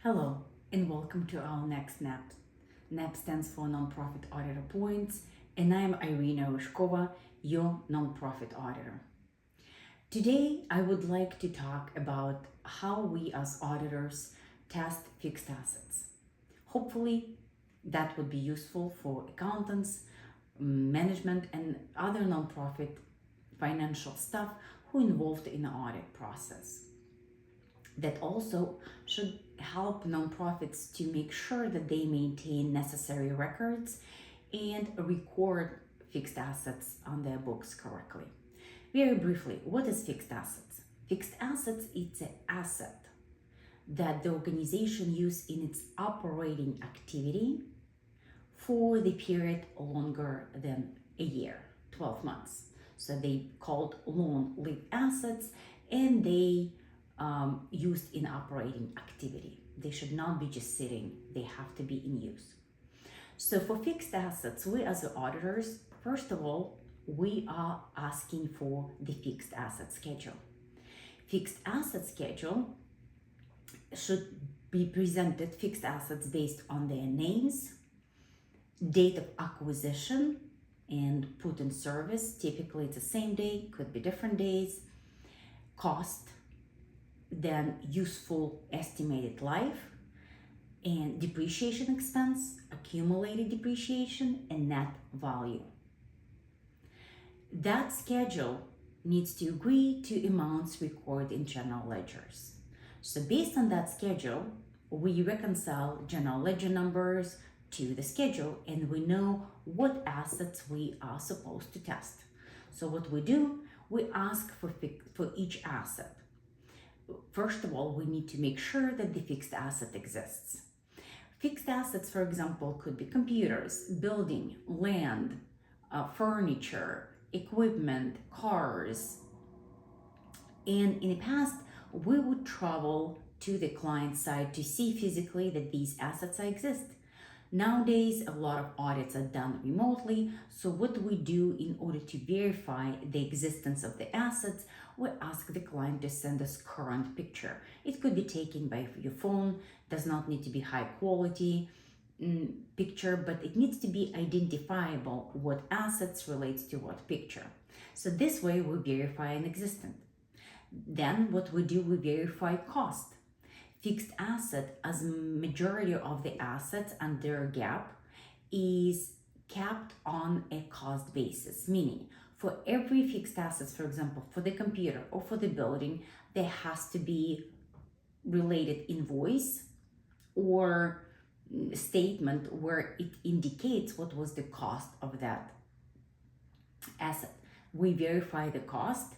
Hello and welcome to our next NAP. NAP stands for Nonprofit Auditor Points, and I'm Irina Ryshkova, your nonprofit auditor. Today, I would like to talk about how we as auditors test fixed assets. Hopefully, that would be useful for accountants, management, and other nonprofit financial staff who are involved in the audit process. That also should help nonprofits to make sure that they maintain necessary records and record fixed assets on their books correctly. Very briefly, what is fixed assets? Fixed assets is an asset that the organization uses in its operating activity for the period longer than a year, 12 months. So they called long-lived assets, and they used in operating activity. They should not be just sitting, they have to be in use. So for fixed assets, we as the auditors, first of all, we are asking for the fixed asset schedule. Fixed asset schedule should be presented fixed assets based on their names, date of acquisition, and put in service. Typically it's the same day, could be different days, cost, then useful estimated life, and depreciation expense, accumulated depreciation, and net value. That schedule needs to agree to amounts recorded in general ledgers. So based on that schedule, we reconcile general ledger numbers to the schedule, and we know what assets we are supposed to test. So what we do, we ask for each asset. First of all, we need to make sure that the fixed asset exists. Fixed assets, for example, could be computers, building, land, furniture, equipment, cars. And in the past, we would travel to the client side to see physically that these assets exist. Nowadays, a lot of audits are done remotely. So what we do in order to verify the existence of the assets, we ask the client to send us current picture. It could be taken by your phone, does not need to be high quality picture, but it needs to be identifiable what assets relates to what picture. So this way we verify an existence. Then what we do, we verify cost. Fixed asset, as majority of the assets under GAAP, is capped on a cost basis, meaning for every fixed assets, for example, for the computer or for the building, there has to be related invoice or statement where it indicates what was the cost of that asset. We verify the cost,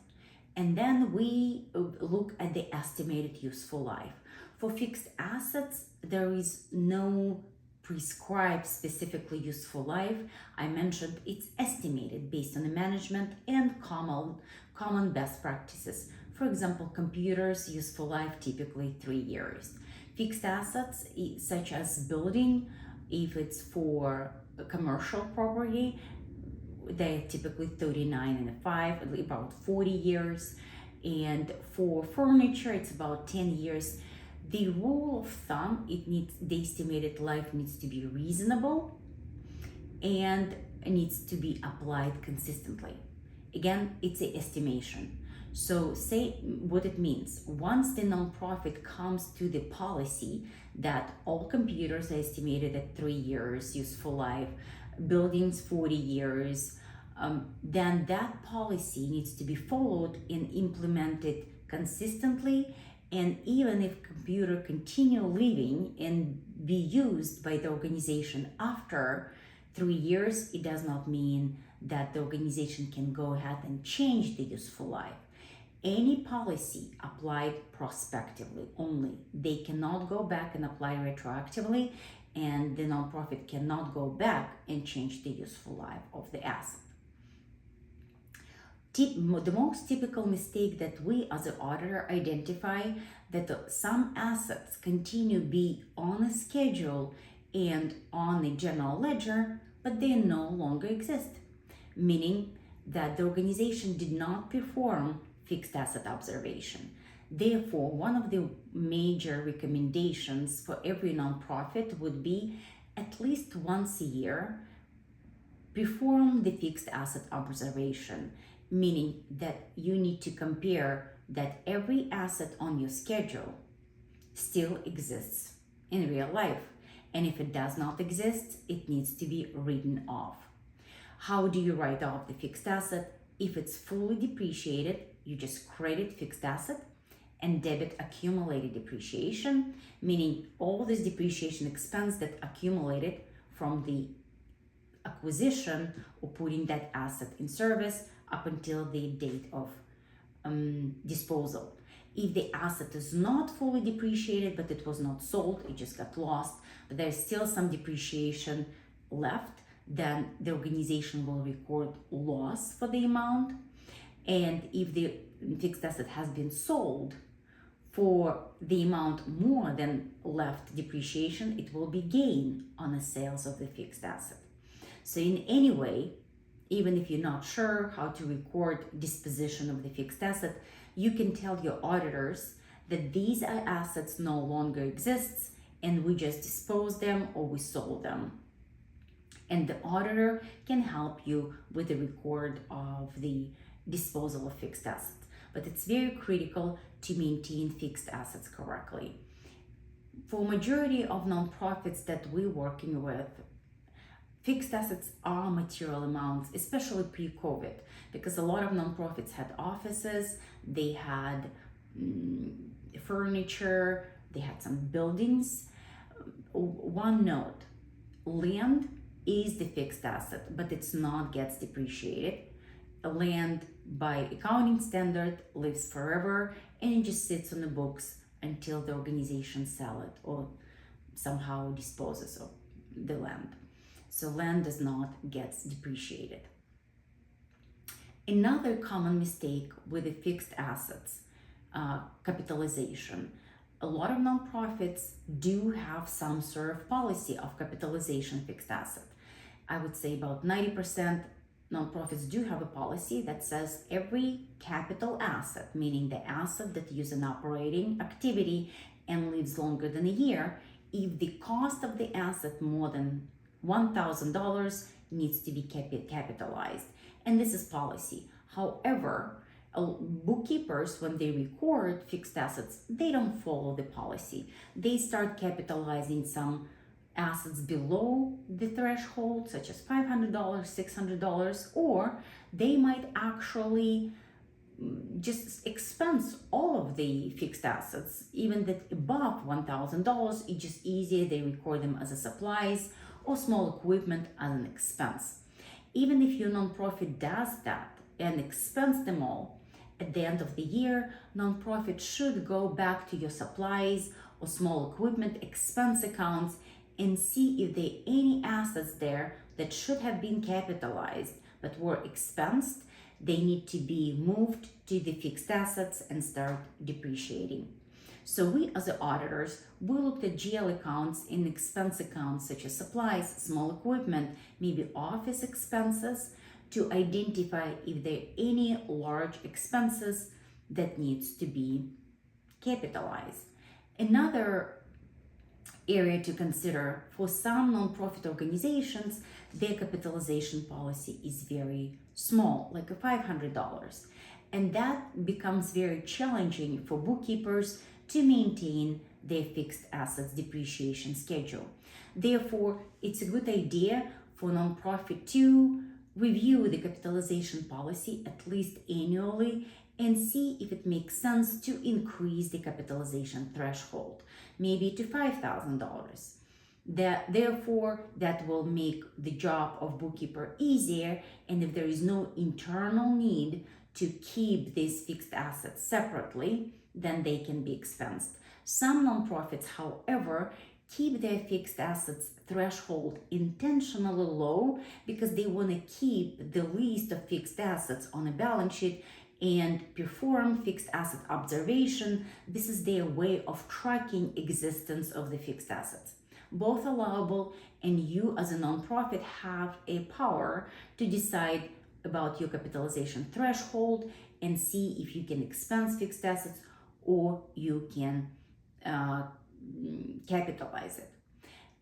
and then we look at the estimated useful life. For fixed assets, there is no prescribed specifically useful life. I mentioned it's estimated based on the management and common best practices. For example, computers useful life typically 3 years. Fixed assets such as building, if it's for a commercial property, they're typically 39 and 5, about 40 years. And for furniture, it's about 10 years. The rule of thumb, the estimated life needs to be reasonable and needs to be applied consistently. Again, it's an estimation. So say what it means. Once the nonprofit comes to the policy that all computers are estimated at 3 years useful life, buildings 40 years, then that policy needs to be followed and implemented consistently. And even if computer continue living and be used by the organization after 3 years, it does not mean that the organization can go ahead and change the useful life. Any policy applied prospectively only. They cannot go back and apply retroactively, and the nonprofit cannot go back and change the useful life of the asset. The most typical mistake that we as an auditor identify that some assets continue be on a schedule and on a general ledger, but they no longer exist, meaning that the organization did not perform fixed asset observation. Therefore, one of the major recommendations for every nonprofit would be at least once a year perform the fixed asset observation, meaning that you need to compare that every asset on your schedule still exists in real life. And if it does not exist, it needs to be written off. How do you write off the fixed asset? If it's fully depreciated, you just credit fixed asset and debit accumulated depreciation, meaning all this depreciation expense that accumulated from the acquisition or putting that asset in service up until the date of disposal. If the asset is not fully depreciated but it was not sold, it just got lost, but there's still some depreciation left, then the organization will record loss for the amount. And if the fixed asset has been sold for the amount more than left depreciation, it will be gain on the sales of the fixed asset. So in any way, even if you're not sure how to record disposition of the fixed asset, you can tell your auditors that these assets no longer exist and we just dispose them or we sold them. And the auditor can help you with the record of the disposal of fixed assets. But it's very critical to maintain fixed assets correctly. For majority of nonprofits that we're working with, fixed assets are material amounts, especially pre-COVID, because a lot of nonprofits had offices, they had furniture, they had some buildings. One note, land is the fixed asset, but it's not gets depreciated. Land by accounting standard lives forever and it just sits on the books until the organization sell it or somehow disposes of the land. So land does not get depreciated. Another common mistake with the fixed assets, capitalization. A lot of nonprofits do have some sort of policy of capitalization fixed asset. I would say about 90% nonprofits do have a policy that says every capital asset, meaning the asset that uses an operating activity and lives longer than a year, if the cost of the asset more than $1,000 needs to be capitalized. And this is policy. However, bookkeepers, when they record fixed assets, they don't follow the policy. They start capitalizing some assets below the threshold, such as $500, $600, or they might actually just expense all of the fixed assets, even that above $1,000. It's just easier, they record them as a supplies or small equipment as an expense. Even if your nonprofit does that and expense them all, at the end of the year, nonprofit should go back to your supplies or small equipment expense accounts and see if there are any assets there that should have been capitalized but were expensed. They need to be moved to the fixed assets and start depreciating. So we as the auditors, we looked at GL accounts and expense accounts such as supplies, small equipment, maybe office expenses, to identify if there are any large expenses that needs to be capitalized. Another area to consider, for some nonprofit organizations, their capitalization policy is very small, like $500. And that becomes very challenging for bookkeepers to maintain their fixed assets depreciation schedule. Therefore, it's a good idea for nonprofit to review the capitalization policy at least annually and see if it makes sense to increase the capitalization threshold, maybe to $5,000. Therefore, that will make the job of bookkeeper easier, and if there is no internal need to keep these fixed assets separately, then they can be expensed. Some nonprofits, however, keep their fixed assets threshold intentionally low because they want to keep the list of fixed assets on a balance sheet and perform fixed asset observation. This is their way of tracking existence of the fixed assets. Both allowable, and you as a nonprofit have a power to decide about your capitalization threshold and see if you can expense fixed assets or you can uh, capitalize it.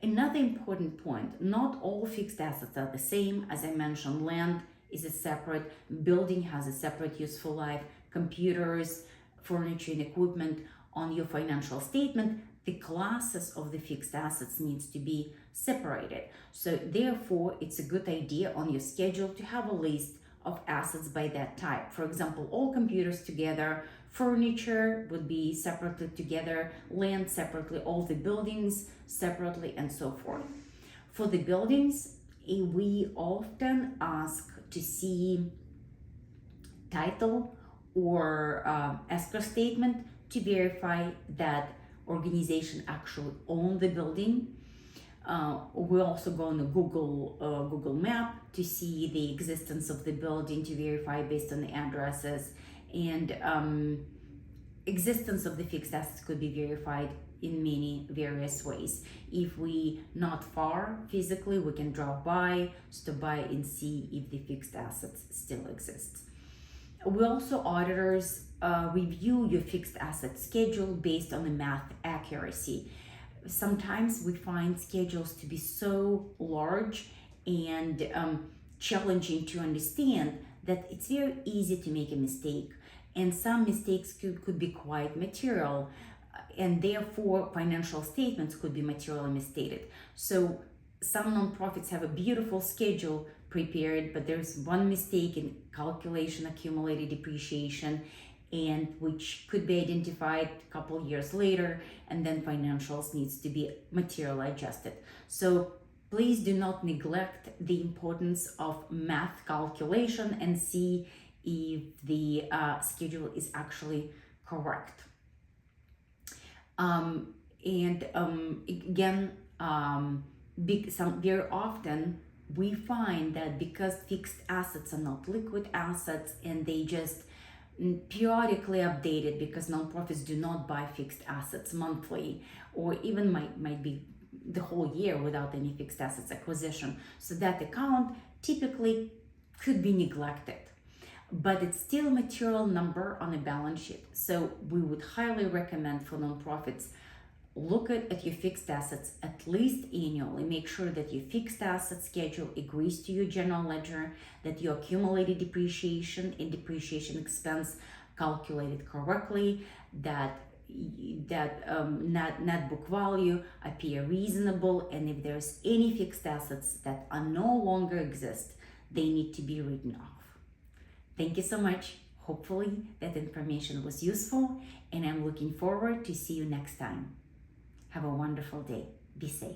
Another important point, not all fixed assets are the same. As I mentioned, land is a separate, building has a separate useful life, computers, furniture and equipment on your financial statement, the classes of the fixed assets needs to be separated. So therefore, it's a good idea on your schedule to have a list of assets by that type. For example, all computers together, furniture would be separately together, land separately, all the buildings separately, and so forth. For the buildings, we often ask to see title or escrow statement to verify that organization actually own the building. We also go on a Google Map to see the existence of the building, to verify based on the addresses, and existence of the fixed assets could be verified in many various ways. If we not far physically, we can drop by, stop by, and see if the fixed assets still exist. We also, auditors, review your fixed asset schedule based on the math accuracy. Sometimes we find schedules to be so large and challenging to understand that it's very easy to make a mistake, and some mistakes could be quite material, and therefore financial statements could be materially misstated. So some nonprofits have a beautiful schedule prepared, but there's one mistake in calculation accumulated depreciation, and which could be identified a couple years later, and then financials needs to be materially adjusted. So please do not neglect the importance of math calculation and see if the schedule is actually correct. Very often we find that because fixed assets are not liquid assets and they just periodically updated, because nonprofits do not buy fixed assets monthly, or even might be the whole year without any fixed assets acquisition. So that account typically could be neglected, but it's still a material number on a balance sheet. So we would highly recommend for nonprofits, look at your fixed assets at least annually. Make sure that your fixed asset schedule agrees to your general ledger, that your accumulated depreciation and depreciation expense calculated correctly, that net book value appear reasonable, and if there's any fixed assets that are no longer exist, they need to be written off. Thank you so much. Hopefully that information was useful, and I'm looking forward to see you next time. Have a wonderful day. Be safe.